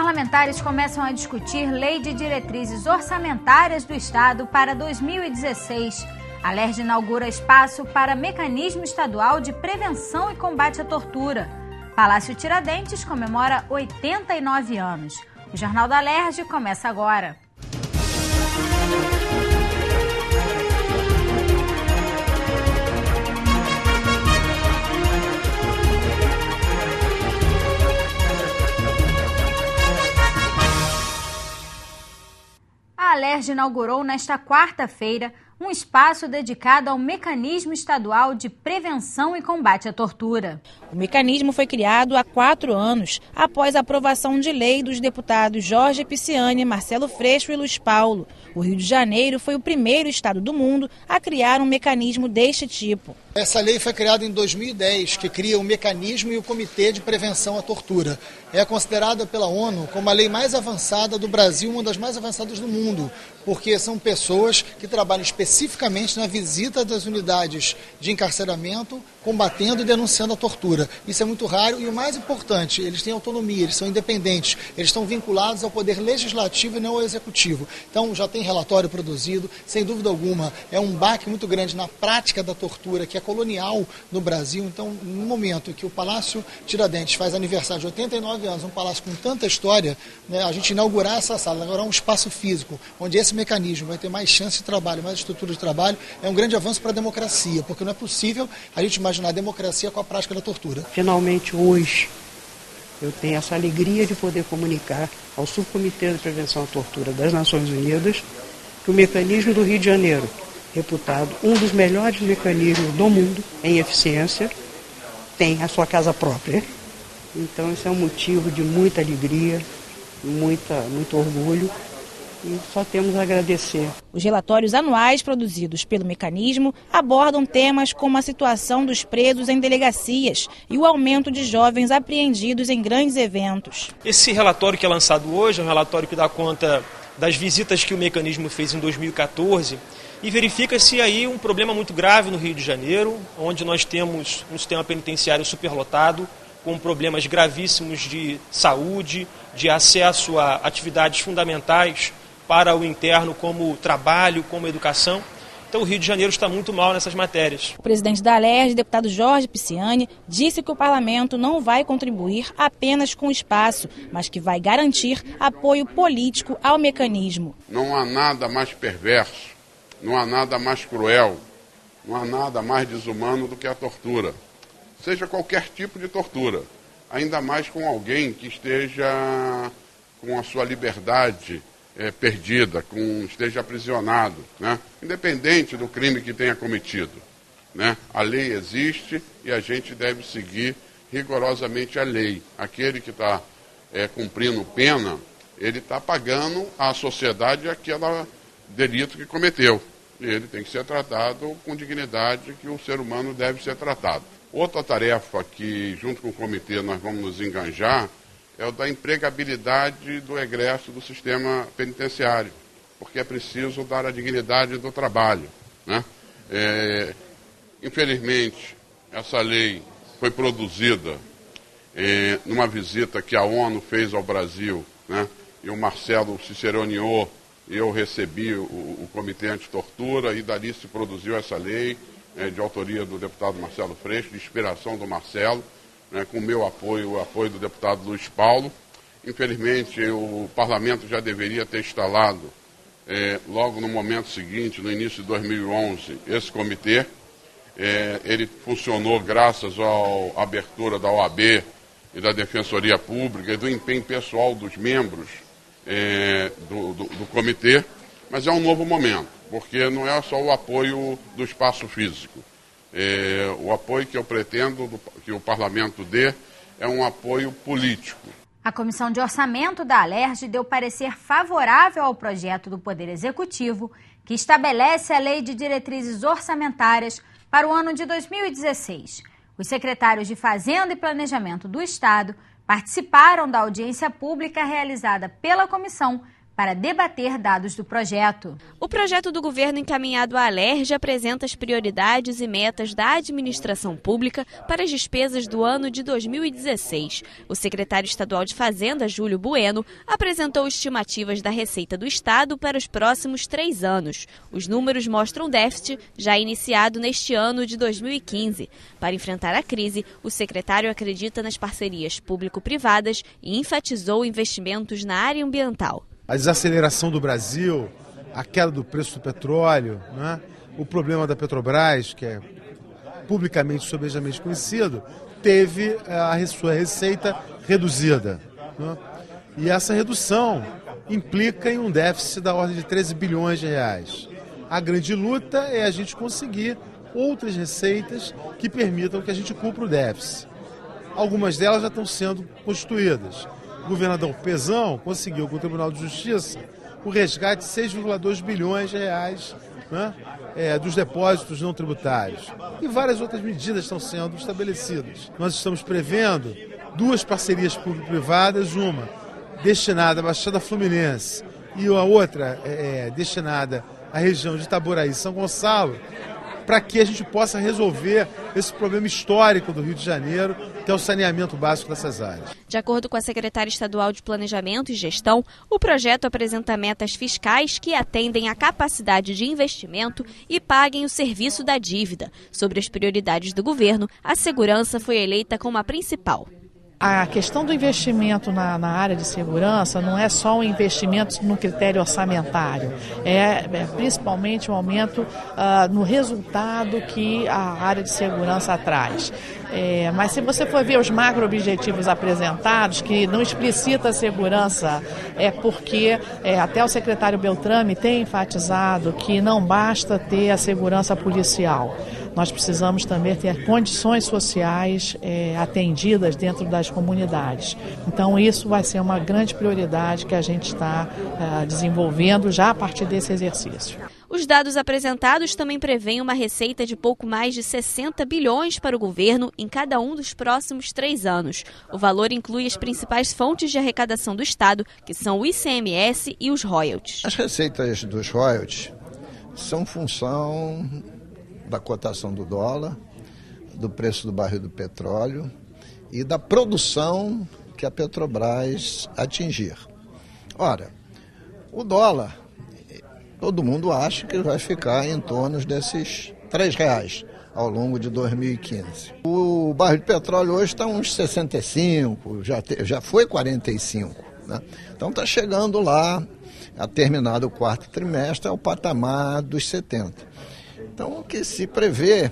Parlamentares começam a discutir lei de diretrizes orçamentárias do Estado para 2016. A LERJ inaugura espaço para mecanismo estadual de prevenção e combate à tortura. Palácio Tiradentes comemora 89 anos. O Jornal da LERJ começa agora. A LERJ inaugurou nesta quarta-feira um espaço dedicado ao Mecanismo Estadual de Prevenção e Combate à Tortura. O mecanismo foi criado há 4 anos, após a aprovação de lei dos deputados Jorge Pisciani, Marcelo Freixo e Luiz Paulo. O Rio de Janeiro foi o primeiro estado do mundo a criar um mecanismo deste tipo. Essa lei foi criada em 2010, que cria o mecanismo e o Comitê de Prevenção à Tortura. É considerada pela ONU como a lei mais avançada do Brasil, uma das mais avançadas do mundo, porque são pessoas que trabalham especificamente na visita das unidades de encarceramento, combatendo e denunciando a tortura. Isso é muito raro e o mais importante, eles têm autonomia, eles são independentes, eles estão vinculados ao poder legislativo e não ao executivo. Então já tem relatório produzido, sem dúvida alguma, é um baque muito grande na prática da tortura, que é colonial no Brasil. Então, no momento em que o Palácio Tiradentes faz aniversário de 89 anos, um palácio com tanta história, né, a gente inaugurar essa sala, inaugurar um espaço físico, onde esse mecanismo vai ter mais chance de trabalho, mais estrutura de trabalho, é um grande avanço para a democracia, porque não é possível a gente imaginar a democracia com a prática da tortura. Finalmente, hoje, eu tenho essa alegria de poder comunicar ao Subcomitê de Prevenção à Tortura das Nações Unidas que o mecanismo do Rio de Janeiro, reputado um dos melhores mecanismos do mundo em eficiência, tem a sua casa própria. Então, isso é um motivo de muita alegria, muito orgulho. E só temos a agradecer. Os relatórios anuais produzidos pelo mecanismo abordam temas como a situação dos presos em delegacias e o aumento de jovens apreendidos em grandes eventos. Esse relatório que é lançado hoje é um relatório que dá conta das visitas que o mecanismo fez em 2014 e verifica-se aí um problema muito grave no Rio de Janeiro, onde nós temos um sistema penitenciário superlotado, com problemas gravíssimos de saúde, de acesso a atividades fundamentais para o interno, como trabalho, como educação. Então o Rio de Janeiro está muito mal nessas matérias. O presidente da LERJ, deputado Jorge Pisciani, disse que o parlamento não vai contribuir apenas com espaço, mas que vai garantir apoio político ao mecanismo. Não há nada mais perverso, não há nada mais cruel, não há nada mais desumano do que a tortura. Seja qualquer tipo de tortura, ainda mais com alguém que esteja com a sua liberdade perdida, esteja aprisionado, né? Independente do crime que tenha cometido, né? A lei existe e a gente deve seguir rigorosamente a lei. Aquele que está cumprindo pena, ele está pagando à sociedade aquele delito que cometeu. E ele tem que ser tratado com dignidade que o ser humano deve ser tratado. Outra tarefa que, junto com o comitê, nós vamos nos enganjar é o da empregabilidade do egresso do sistema penitenciário, porque é preciso dar a dignidade do trabalho, né? Infelizmente, essa lei foi produzida numa visita que a ONU fez ao Brasil, né? E o Marcelo ciceroneou, e eu recebi o Comitê Antitortura, e dali se produziu essa lei, de autoria do deputado Marcelo Freixo, de inspiração do Marcelo, com o meu apoio, o apoio do deputado Luiz Paulo. Infelizmente, o parlamento já deveria ter instalado, logo no momento seguinte, no início de 2011, esse comitê. Ele funcionou graças à abertura da OAB e da Defensoria Pública e do empenho pessoal dos membros do comitê, mas é um novo momento, porque não é só o apoio do espaço físico. O apoio que eu pretendo que o parlamento dê é um apoio político. A Comissão de Orçamento da LERJ deu parecer favorável ao projeto do Poder Executivo, que estabelece a Lei de Diretrizes Orçamentárias para o ano de 2016. Os secretários de Fazenda e Planejamento do Estado participaram da audiência pública realizada pela comissão para debater dados do projeto. O projeto do governo encaminhado à Alerj apresenta as prioridades e metas da administração pública para as despesas do ano de 2016. O secretário estadual de Fazenda, Júlio Bueno, apresentou estimativas da Receita do Estado para os próximos 3 anos. Os números mostram déficit já iniciado neste ano de 2015. Para enfrentar a crise, o secretário acredita nas parcerias público-privadas e enfatizou investimentos na área ambiental. A desaceleração do Brasil, a queda do preço do petróleo, né? O problema da Petrobras, que é publicamente e sobejamente conhecido, teve a sua receita reduzida, né? E essa redução implica em um déficit da ordem de 13 bilhões de reais. A grande luta é a gente conseguir outras receitas que permitam que a gente cumpra o déficit. Algumas delas já estão sendo constituídas. O governador Pezão conseguiu com o Tribunal de Justiça o resgate de 6,2 bilhões de reais, né, dos depósitos não tributários. E várias outras medidas estão sendo estabelecidas. Nós estamos prevendo 2 parcerias público-privadas, uma destinada à Baixada Fluminense e a outra destinada à região de Itaboraí e São Gonçalo, para que a gente possa resolver esse problema histórico do Rio de Janeiro, que é o saneamento básico dessas áreas. De acordo com a secretária estadual de Planejamento e Gestão, o projeto apresenta metas fiscais que atendem à capacidade de investimento e paguem o serviço da dívida. Sobre as prioridades do governo, a segurança foi eleita como a principal. A questão do investimento na área de segurança não é só um investimento no critério orçamentário, é principalmente um aumento no resultado que a área de segurança traz. Mas se você for ver os macro-objetivos apresentados, que não explicita a segurança, é porque até o secretário Beltrame tem enfatizado que não basta ter a segurança policial. Nós precisamos também ter condições sociais atendidas dentro das comunidades. Então isso vai ser uma grande prioridade que a gente está desenvolvendo já a partir desse exercício. Os dados apresentados também prevêem uma receita de pouco mais de 60 bilhões para o governo em cada um dos próximos 3 anos. O valor inclui as principais fontes de arrecadação do Estado, que são o ICMS e os royalties. As receitas dos royalties são função da cotação do dólar, do preço do barril do petróleo e da produção que a Petrobras atingir. Ora, o dólar, todo mundo acha que vai ficar em torno desses R$3 ao longo de 2015. O barril de petróleo hoje está uns 65, já foi 45, né? Então está chegando lá, a terminado o 4º trimestre, ao patamar dos 70. Então, o que se prevê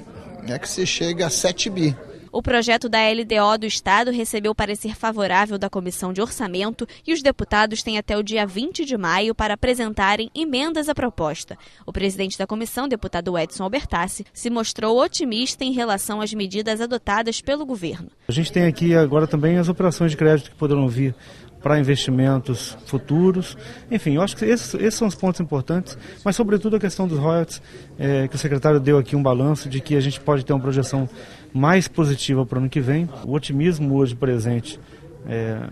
é que se chegue a 7 bi. O projeto da LDO do Estado recebeu parecer favorável da Comissão de Orçamento e os deputados têm até o dia 20 de maio para apresentarem emendas à proposta. O presidente da comissão, deputado Edson Albertassi, se mostrou otimista em relação às medidas adotadas pelo governo. A gente tem aqui agora também as operações de crédito que poderão vir para investimentos futuros. Enfim, eu acho que esses são os pontos importantes, mas sobretudo a questão dos royalties, que o secretário deu aqui um balanço de que a gente pode ter uma projeção mais positiva para o ano que vem. O otimismo hoje presente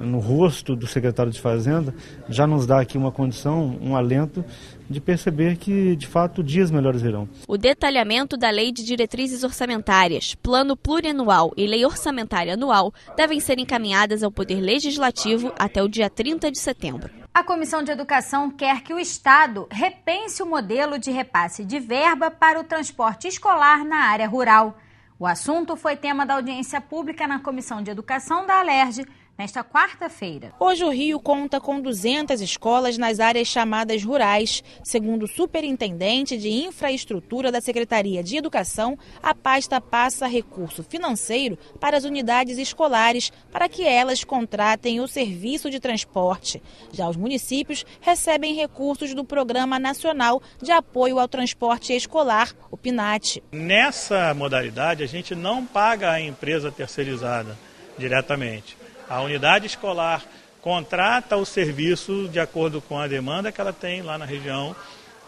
no rosto do secretário de Fazenda já nos dá aqui uma condição, um alento de perceber que, de fato, dias melhores virão. O detalhamento da Lei de Diretrizes Orçamentárias, Plano Plurianual e Lei Orçamentária Anual devem ser encaminhadas ao Poder Legislativo até o dia 30 de setembro. A Comissão de Educação quer que o Estado repense o modelo de repasse de verba para o transporte escolar na área rural. O assunto foi tema da audiência pública na Comissão de Educação da Alerj nesta quarta-feira. Hoje o Rio conta com 200 escolas nas áreas chamadas rurais. Segundo o superintendente de infraestrutura da Secretaria de Educação, a pasta passa recurso financeiro para as unidades escolares para que elas contratem o serviço de transporte. Já os municípios recebem recursos do Programa Nacional de Apoio ao Transporte Escolar, o PNAT. Nessa modalidade, a gente não paga a empresa terceirizada diretamente. A unidade escolar contrata o serviço de acordo com a demanda que ela tem lá na região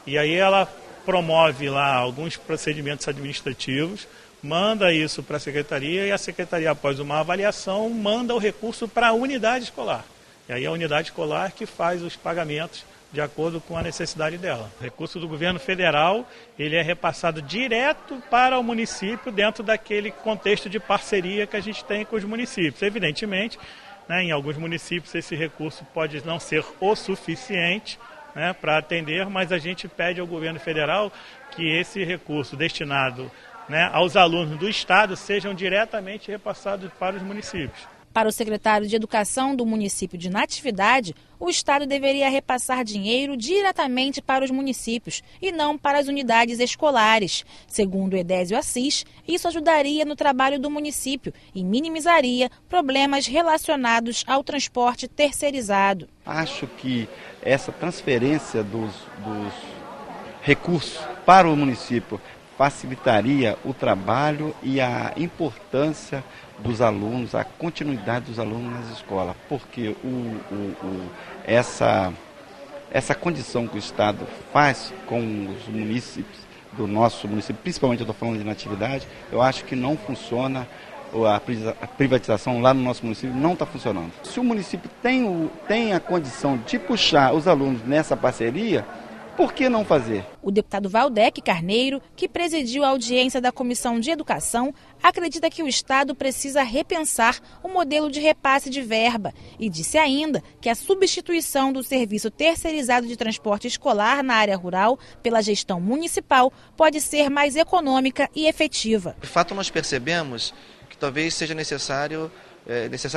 e aí ela promove lá alguns procedimentos administrativos, manda isso para a secretaria e a secretaria, após uma avaliação, manda o recurso para a unidade escolar. E aí a unidade escolar que faz os pagamentos de acordo com a necessidade dela. O recurso do governo federal, ele é repassado direto para o município dentro daquele contexto de parceria que a gente tem com os municípios. Evidentemente, em alguns municípios esse recurso pode não ser o suficiente para atender, mas a gente pede ao governo federal que esse recurso destinado aos alunos do Estado sejam diretamente repassados para os municípios. Para o secretário de Educação do município de Natividade, o Estado deveria repassar dinheiro diretamente para os municípios e não para as unidades escolares. Segundo Edésio Assis, isso ajudaria no trabalho do município e minimizaria problemas relacionados ao transporte terceirizado. Acho que essa transferência dos recursos para o município facilitaria o trabalho e a importância dos alunos, a continuidade dos alunos nas escolas, porque essa condição que o Estado faz com os municípios, do nosso município, principalmente eu estou falando de Natividade, eu acho que não funciona, a privatização lá no nosso município não está funcionando. Se o município tem a condição de puxar os alunos nessa parceria, por que não fazer? O deputado Valdec Carneiro, que presidiu a audiência da Comissão de Educação, acredita que o Estado precisa repensar o modelo de repasse de verba e disse ainda que a substituição do serviço terceirizado de transporte escolar na área rural pela gestão municipal pode ser mais econômica e efetiva. De fato, nós percebemos que talvez seja necessário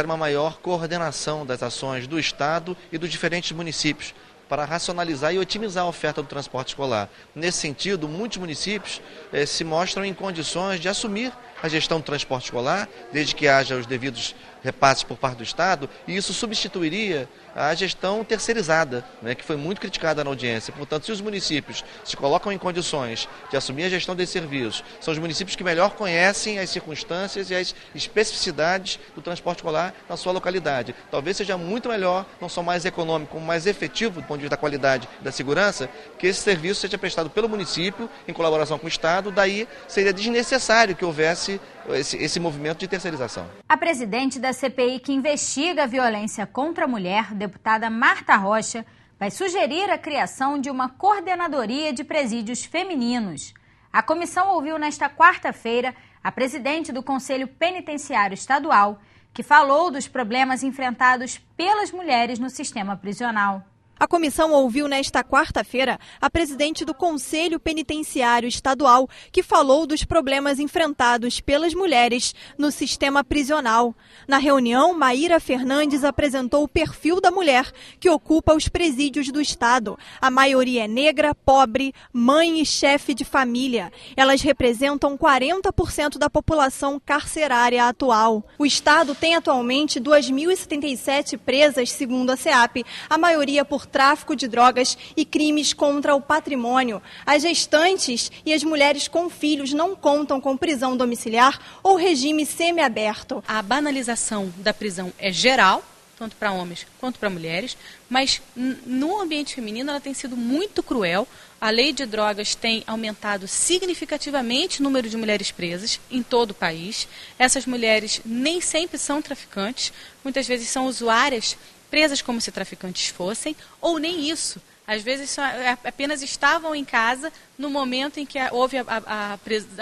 uma maior coordenação das ações do Estado e dos diferentes municípios, para racionalizar e otimizar a oferta do transporte escolar. Nesse sentido, muitos municípios se mostram em condições de assumir a gestão do transporte escolar, desde que haja os devidos repasses por parte do Estado, e isso substituiria a gestão terceirizada, que foi muito criticada na audiência. Portanto, se os municípios se colocam em condições de assumir a gestão desses serviços, são os municípios que melhor conhecem as circunstâncias e as especificidades do transporte escolar na sua localidade. Talvez seja muito melhor, não só mais econômico, como mais efetivo do ponto de vista da qualidade e da segurança, que esse serviço seja prestado pelo município, em colaboração com o Estado, daí seria desnecessário que houvesse esse movimento de terceirização. A presidente da CPI que investiga a violência contra a mulher, deputada Marta Rocha, vai sugerir a criação de uma coordenadoria de presídios femininos. A comissão ouviu nesta quarta-feira a presidente do Conselho Penitenciário Estadual, que falou dos problemas enfrentados pelas mulheres no sistema prisional. A comissão ouviu nesta quarta-feira a presidente do Conselho Penitenciário Estadual, que falou dos problemas enfrentados pelas mulheres no sistema prisional. Na reunião, Maíra Fernandes apresentou o perfil da mulher que ocupa os presídios do Estado. A maioria é negra, pobre, mãe e chefe de família. Elas representam 40% da população carcerária atual. O Estado tem atualmente 2.077 presas, segundo a SEAP, a maioria por tráfico de drogas e crimes contra o patrimônio. As gestantes e as mulheres com filhos não contam com prisão domiciliar ou regime semiaberto. A banalização da prisão é geral, tanto para homens quanto para mulheres, mas no ambiente feminino ela tem sido muito cruel. A lei de drogas tem aumentado significativamente o número de mulheres presas em todo o país. Essas mulheres nem sempre são traficantes, muitas vezes são usuárias presas como se traficantes fossem, ou nem isso. Às vezes apenas estavam em casa no momento em que houve a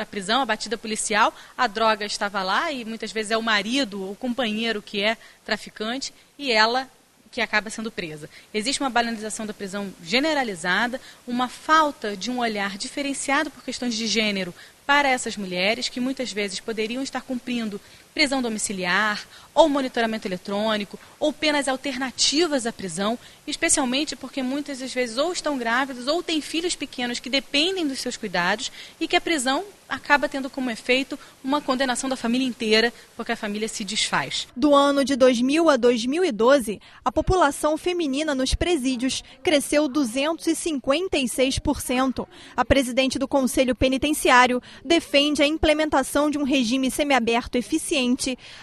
prisão, a batida policial, a droga estava lá e muitas vezes é o marido, o companheiro que é traficante e ela que acaba sendo presa. Existe uma banalização da prisão generalizada, uma falta de um olhar diferenciado por questões de gênero para essas mulheres que muitas vezes poderiam estar cumprindo prisão domiciliar, ou monitoramento eletrônico, ou penas alternativas à prisão, especialmente porque muitas das vezes ou estão grávidas ou têm filhos pequenos que dependem dos seus cuidados e que a prisão acaba tendo como efeito uma condenação da família inteira, porque a família se desfaz. Do ano de 2000 a 2012, a população feminina nos presídios cresceu 256%. A presidente do Conselho Penitenciário defende a implementação de um regime semiaberto eficiente,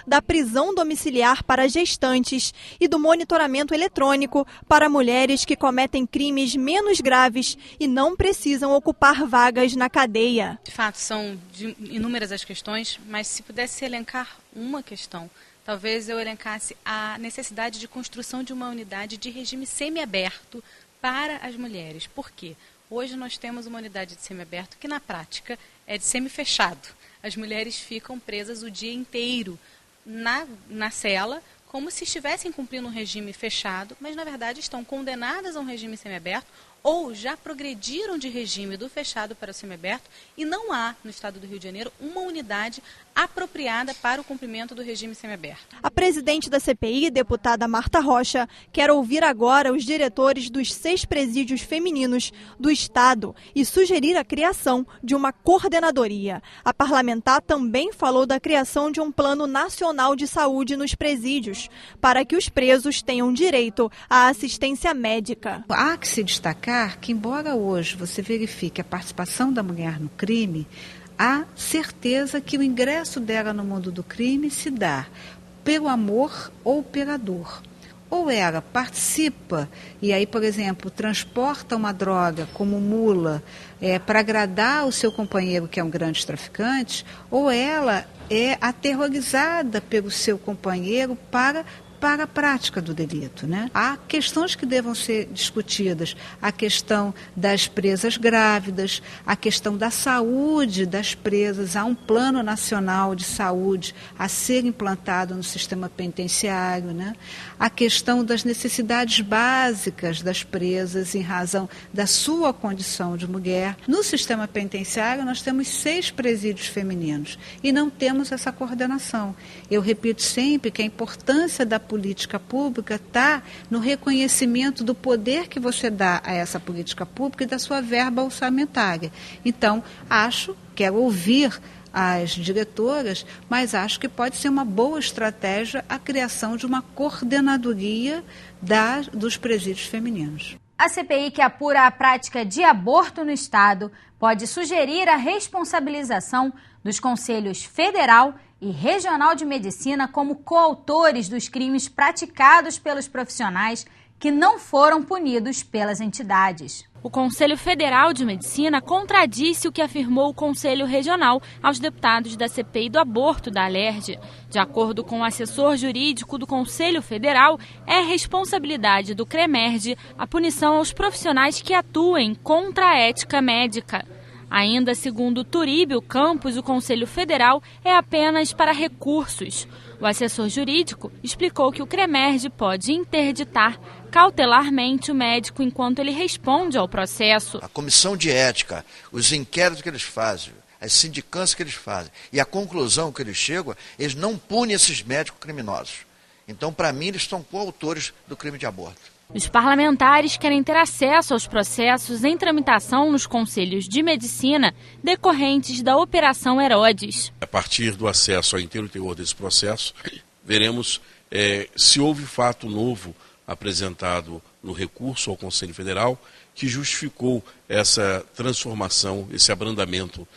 da prisão domiciliar para gestantes e do monitoramento eletrônico para mulheres que cometem crimes menos graves e não precisam ocupar vagas na cadeia. De fato, são inúmeras as questões, mas se pudesse elencar uma questão, talvez eu elencasse a necessidade de construção de uma unidade de regime semiaberto para as mulheres. Por quê? Hoje nós temos uma unidade de semiaberto que na prática é de semifechado. As mulheres ficam presas o dia inteiro na cela, como se estivessem cumprindo um regime fechado, mas na verdade estão condenadas a um regime semiaberto ou já progrediram de regime do fechado para o semiaberto e não há, no estado do Rio de Janeiro, uma unidade apropriada para o cumprimento do regime semiaberto. A presidente da CPI, deputada Marta Rocha, quer ouvir agora os diretores dos 6 presídios femininos do estado e sugerir a criação de uma coordenadoria. A parlamentar também falou da criação de um plano nacional de saúde nos presídios, para que os presos tenham direito à assistência médica. Há que se destacar que, embora hoje você verifique a participação da mulher no crime, há certeza que o ingresso dela no mundo do crime se dá pelo amor ou pela dor. Ou ela participa e aí, por exemplo, transporta uma droga como mula para agradar o seu companheiro, que é um grande traficante, ou ela é aterrorizada pelo seu companheiro para a prática do delito, né? Há questões que devam ser discutidas, a questão das presas grávidas, a questão da saúde das presas, há um plano nacional de saúde a ser implantado no sistema penitenciário, né? A questão das necessidades básicas das presas em razão da sua condição de mulher. No sistema penitenciário nós temos 6 presídios femininos e não temos essa coordenação. Eu repito sempre que a importância da política pública está no reconhecimento do poder que você dá a essa política pública e da sua verba orçamentária. Então, quero ouvir as diretoras, mas acho que pode ser uma boa estratégia a criação de uma coordenadoria dos presídios femininos. A CPI, que apura a prática de aborto no estado, pode sugerir a responsabilização dos Conselhos Federal e Regional de Medicina como coautores dos crimes praticados pelos profissionais que não foram punidos pelas entidades. O Conselho Federal de Medicina contradisse o que afirmou o Conselho Regional aos deputados da CPI do aborto da Alerj. De acordo com o assessor jurídico do Conselho Federal, é responsabilidade do CREMERG a punição aos profissionais que atuem contra a ética médica. Ainda segundo Turíbio Campos, o Conselho Federal é apenas para recursos. O assessor jurídico explicou que o CREMERG pode interditar cautelarmente o médico enquanto ele responde ao processo. A comissão de ética, os inquéritos que eles fazem, as sindicâncias que eles fazem e a conclusão que eles chegam, eles não punem esses médicos criminosos. Então, para mim, eles são coautores do crime de aborto. Os parlamentares querem ter acesso aos processos em tramitação nos conselhos de medicina decorrentes da Operação Herodes. A partir do acesso ao inteiro teor desse processo, veremos se houve fato novo apresentado no recurso ao Conselho Federal que justificou essa transformação, esse abrandamento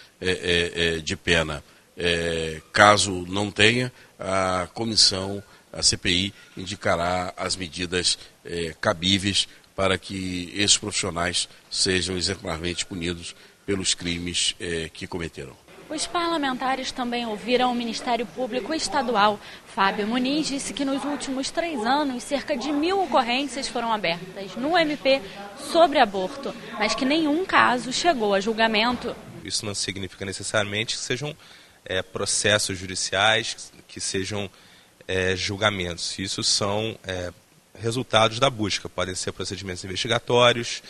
de pena. Caso não tenha, a comissão, a CPI, indicará as medidas cabíveis para que esses profissionais sejam exemplarmente punidos pelos crimes que cometeram. Os parlamentares também ouviram o Ministério Público Estadual. Fábio Muniz disse que nos últimos 3 anos, cerca de 1.000 ocorrências foram abertas no MP sobre aborto, mas que nenhum caso chegou a julgamento. Isso não significa necessariamente que sejam processos judiciais, que sejam julgamentos. Isso são resultados da busca. Podem ser procedimentos investigatórios,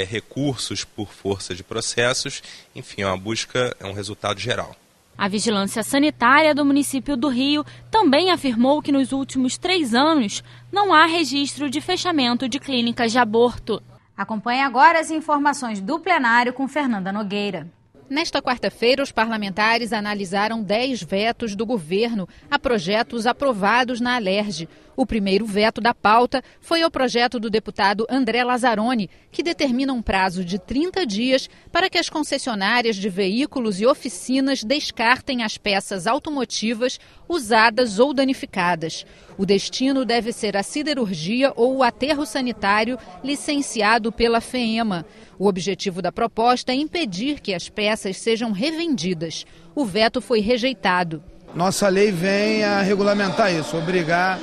recursos por força de processos, enfim, uma busca é um resultado geral. A Vigilância Sanitária do município do Rio também afirmou que nos últimos 3 anos não há registro de fechamento de clínicas de aborto. Acompanhe agora as informações do plenário com Fernanda Nogueira. Nesta quarta-feira, os parlamentares analisaram 10 vetos do governo a projetos aprovados na Alerj. O primeiro veto da pauta foi ao projeto do deputado André Lazzaroni, que determina um prazo de 30 dias para que as concessionárias de veículos e oficinas descartem as peças automotivas usadas ou danificadas. O destino deve ser a siderurgia ou o aterro sanitário licenciado pela FEEMA. O objetivo da proposta é impedir que as peças sejam revendidas. O veto foi rejeitado. Nossa lei vem a regulamentar isso, obrigar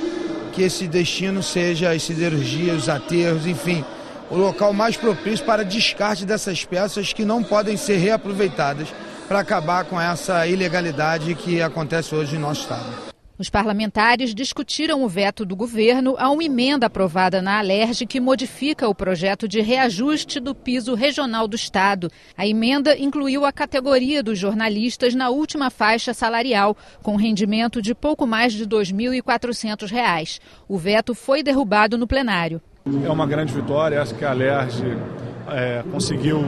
que esse destino seja as siderurgias, os aterros, enfim, o local mais propício para descarte dessas peças que não podem ser reaproveitadas para acabar com essa ilegalidade que acontece hoje em nosso estado. Os parlamentares discutiram o veto do governo a uma emenda aprovada na Alerj que modifica o projeto de reajuste do piso regional do estado. A emenda incluiu a categoria dos jornalistas na última faixa salarial, com rendimento de pouco mais de R$ 2.400. O veto foi derrubado no plenário. É uma grande vitória, acho que a Alerj conseguiu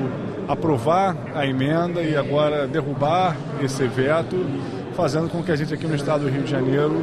aprovar a emenda e agora derrubar esse veto, fazendo com que a gente aqui no estado do Rio de Janeiro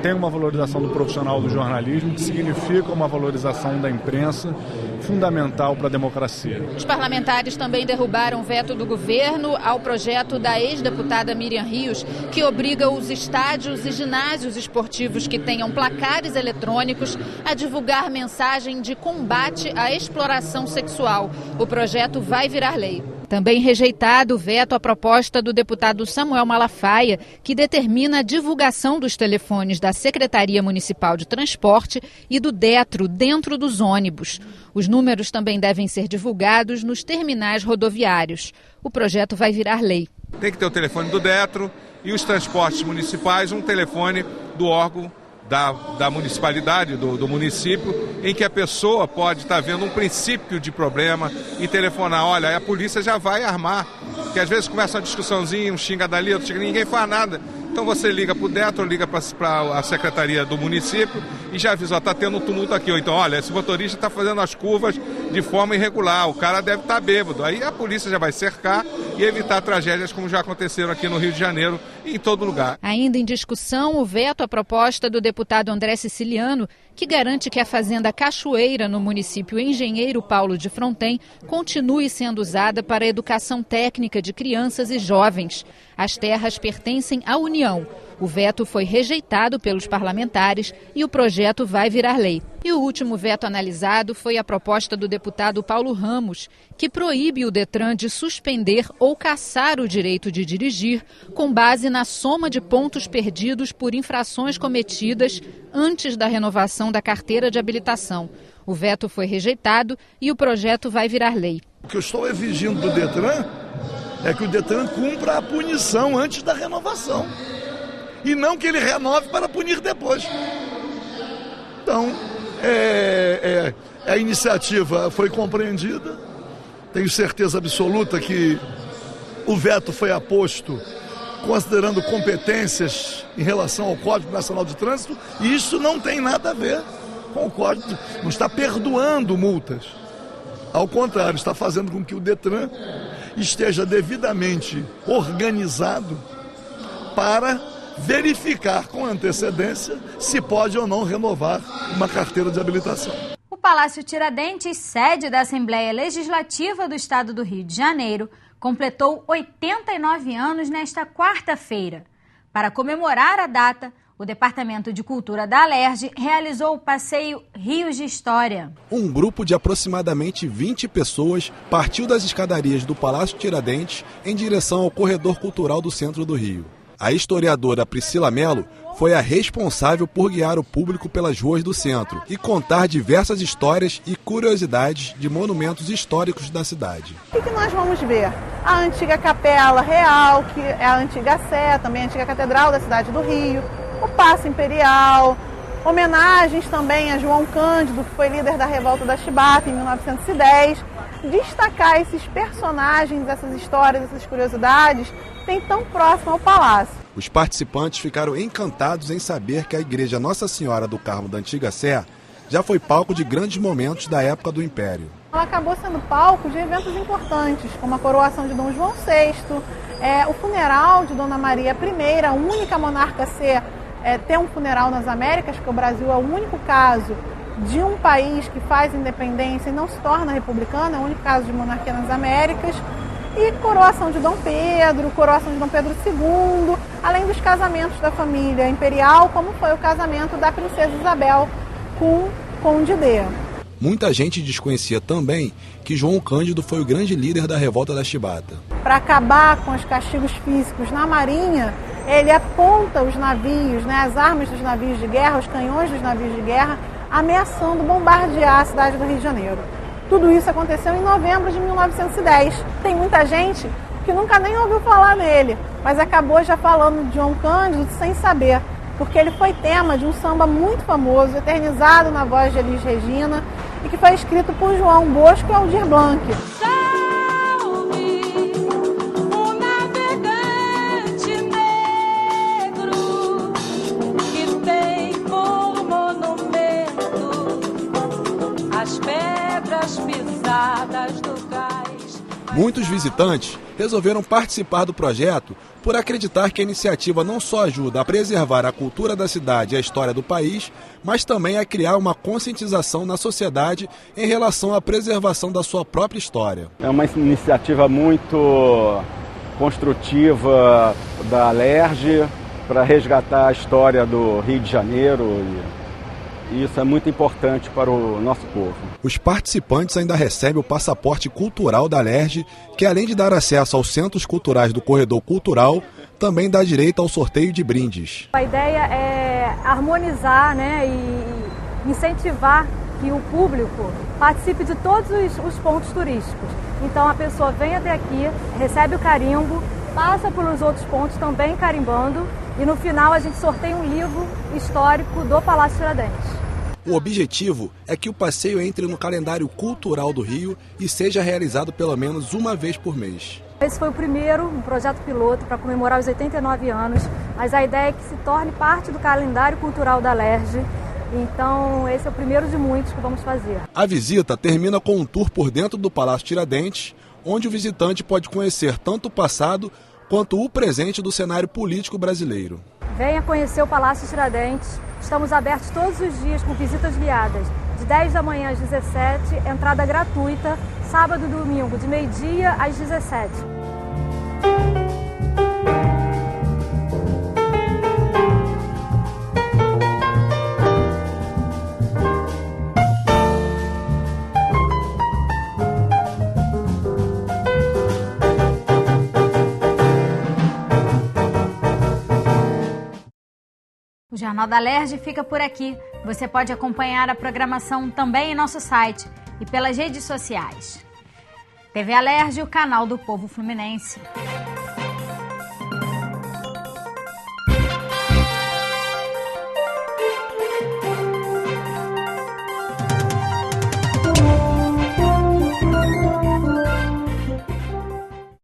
tenha uma valorização do profissional do jornalismo, que significa uma valorização da imprensa, fundamental para a democracia. Os parlamentares também derrubaram o veto do governo ao projeto da ex-deputada Miriam Rios, que obriga os estádios e ginásios esportivos que tenham placares eletrônicos a divulgar mensagem de combate à exploração sexual. O projeto vai virar lei. Também rejeitado o veto à proposta do deputado Samuel Malafaia, que determina a divulgação dos telefones da Secretaria Municipal de Transporte e do Detro dentro dos ônibus. Os números também devem ser divulgados nos terminais rodoviários. O projeto vai virar lei. Tem que ter o telefone do Detro e os transportes municipais, um telefone do órgão da municipalidade, do município, em que a pessoa pode estar vendo um princípio de problema e telefonar. Olha, a polícia já vai armar, porque às vezes começa uma discussãozinha, um xinga dali, outro xinga, ninguém faz nada. Então você liga para o Detro, liga para a secretaria do município e já avisa, está tendo um tumulto aqui. Ou então, olha, esse motorista está fazendo as curvas de forma irregular, o cara deve estar bêbado. Aí a polícia já vai cercar e evitar tragédias como já aconteceram aqui no Rio de Janeiro e em todo lugar. Ainda em discussão, o veto à proposta do deputado André Siciliano, que garante que a fazenda Cachoeira, no município Engenheiro Paulo de Fronten, continue sendo usada para a educação técnica de crianças e jovens. As terras pertencem à União. O veto foi rejeitado pelos parlamentares e o projeto vai virar lei. E o último veto analisado foi a proposta do deputado Paulo Ramos, que proíbe o Detran de suspender ou cassar o direito de dirigir com base na soma de pontos perdidos por infrações cometidas antes da renovação da carteira de habilitação. O veto foi rejeitado e o projeto vai virar lei. O que eu estou exigindo do Detran é que o Detran cumpra a punição antes da renovação. E não que ele renove para punir depois. Então, a iniciativa foi compreendida. Tenho certeza absoluta que o veto foi aposto considerando competências em relação ao Código Nacional de Trânsito, e isso não tem nada a ver com o Código, não está perdoando multas. Ao contrário, está fazendo com que o Detran esteja devidamente organizado para verificar com antecedência se pode ou não renovar uma carteira de habilitação. O Palácio Tiradentes, sede da Assembleia Legislativa do Estado do Rio de Janeiro, completou 89 anos nesta quarta-feira. Para comemorar a data, o Departamento de Cultura da Alerj realizou o passeio Rios de História. Um grupo de aproximadamente 20 pessoas partiu das escadarias do Palácio Tiradentes em direção ao corredor cultural do centro do Rio. A historiadora Priscila Mello foi a responsável por guiar o público pelas ruas do centro e contar diversas histórias e curiosidades de monumentos históricos da cidade. O que nós vamos ver? A antiga Capela Real, que é a antiga Sé, também a antiga Catedral da cidade do Rio, o Paço Imperial, homenagens também a João Cândido, que foi líder da Revolta da Chibata em 1910. Destacar esses personagens, essas histórias, essas curiosidades, tem tão próximo ao palácio. Os participantes ficaram encantados em saber que a Igreja Nossa Senhora do Carmo da Antiga Sé já foi palco de grandes momentos da época do Império. Ela acabou sendo palco de eventos importantes, como a coroação de Dom João VI, o funeral de Dona Maria I, a única monarca a ter um funeral nas Américas, porque o Brasil é o único caso de um país que faz independência e não se torna republicano, é o único caso de monarquia nas Américas. E coroação de Dom Pedro, coroação de Dom Pedro II, além dos casamentos da família imperial, como foi o casamento da princesa Isabel com o Conde D. Muita gente desconhecia também que João Cândido foi o grande líder da Revolta da Chibata. Para acabar com os castigos físicos na Marinha, ele aponta os navios, as armas dos navios de guerra, os canhões dos navios de guerra, ameaçando bombardear a cidade do Rio de Janeiro. Tudo isso aconteceu em novembro de 1910. Tem muita gente que nunca nem ouviu falar nele, mas acabou já falando de João Cândido sem saber, porque ele foi tema de um samba muito famoso, eternizado na voz de Elis Regina, e que foi escrito por João Bosco e Aldir Blanc. Muitos visitantes resolveram participar do projeto por acreditar que a iniciativa não só ajuda a preservar a cultura da cidade e a história do país, mas também a criar uma conscientização na sociedade em relação à preservação da sua própria história. É uma iniciativa muito construtiva da Alerj para resgatar a história do Rio de Janeiro e isso é muito importante para o nosso povo. Os participantes ainda recebem o passaporte cultural da Alerj, que além de dar acesso aos centros culturais do Corredor Cultural, também dá direito ao sorteio de brindes. A ideia é harmonizar, e incentivar que o público participe de todos os pontos turísticos. Então a pessoa vem até aqui, recebe o carimbo, passa pelos outros pontos também carimbando e no final a gente sorteia um livro histórico do Palácio Tiradentes. O objetivo é que o passeio entre no calendário cultural do Rio e seja realizado pelo menos uma vez por mês. Esse foi o primeiro, um projeto piloto para comemorar os 89 anos, mas a ideia é que se torne parte do calendário cultural da Alerj. Então esse é o primeiro de muitos que vamos fazer. A visita termina com um tour por dentro do Palácio Tiradentes, onde o visitante pode conhecer tanto o passado quanto o presente do cenário político brasileiro. Venha conhecer o Palácio Tiradentes. Estamos abertos todos os dias com visitas guiadas, de 10 da manhã às 17, entrada gratuita, sábado e domingo, de meio-dia às 17. O Jornal da Alerj fica por aqui. Você pode acompanhar a programação também em nosso site e pelas redes sociais. TV Alerj, o canal do povo fluminense.